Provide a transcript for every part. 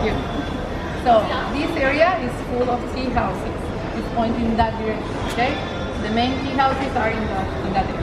you. So this area is full of tea houses. It's pointing in that direction, okay? The main tea houses are in that area.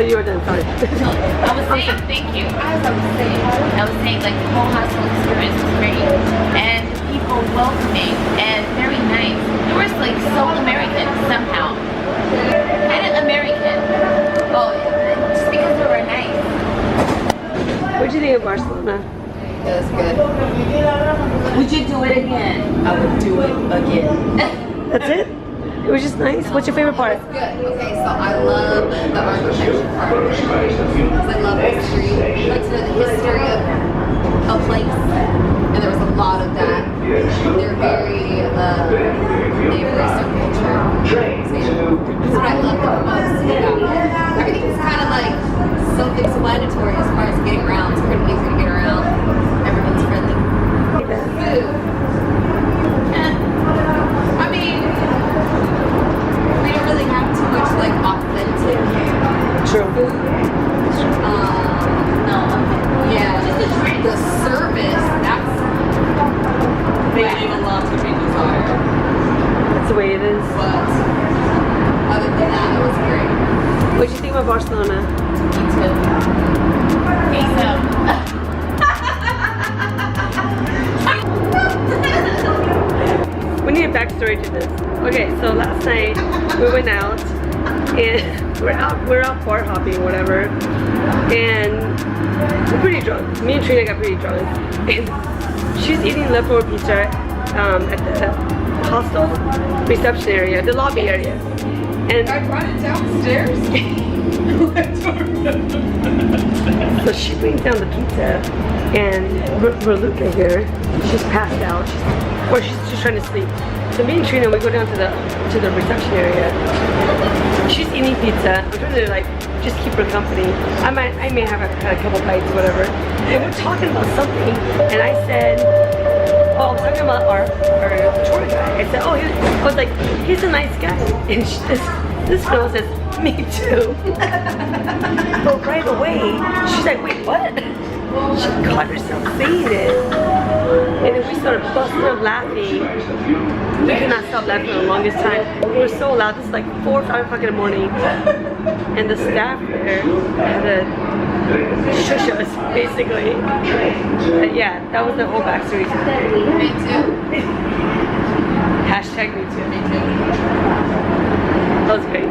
You were done, sorry. I was saying, thank you. I was saying, like, the whole hostel experience was great. And the people welcoming and very nice. They were, like, so American somehow. Kind of American. Oh, just because they were nice. What did you think of Barcelona? It was good. Would you do it again? I would do it again. That's it? It was just nice. What's your favorite part? Good. Okay, so I love the architecture part of it. Because I love history. I like to know the history of a place. And there was a lot of that. They're very, they embrace their culture. That's what I love the most about it. Everything's kind of like self-explanatory as far as getting around. It's pretty easy to get around. Everyone's friendly. Food. I mean, we don't really have too much like authentic True. no. Yeah. The service, that's leaving a lot to be desired. That's the way it is. But other than that, it was great. What did you think about Barcelona? We need a backstory to this. Okay, so last night we went out and we're out bar hopping or whatever, and we're pretty drunk. Me and Trina got pretty drunk, and she's eating leftover pizza at the hostel reception area, the lobby area. And I brought it downstairs. so she brings down the pizza, and Raluca here, she's passed out, or she's just trying to sleep. So me and Trina, we go down to the reception area. She's eating pizza. I'm trying to like just keep her company. I may have a couple bites or whatever. And we're talking about something, and I said, oh, I was talking about our tour guy. I said, oh, I was like, he's a nice guy. And this girl says, Me too. But right away, she's like, wait, what? She caught herself saying it. And then we started busting up laughing. We could not stop laughing for the longest time. We were so loud. This is like 4 or 5 o'clock in the morning. And the staff there had to shush us, basically. Yeah, that was the whole backstory. Me too. Hashtag me too. Me too. That was great.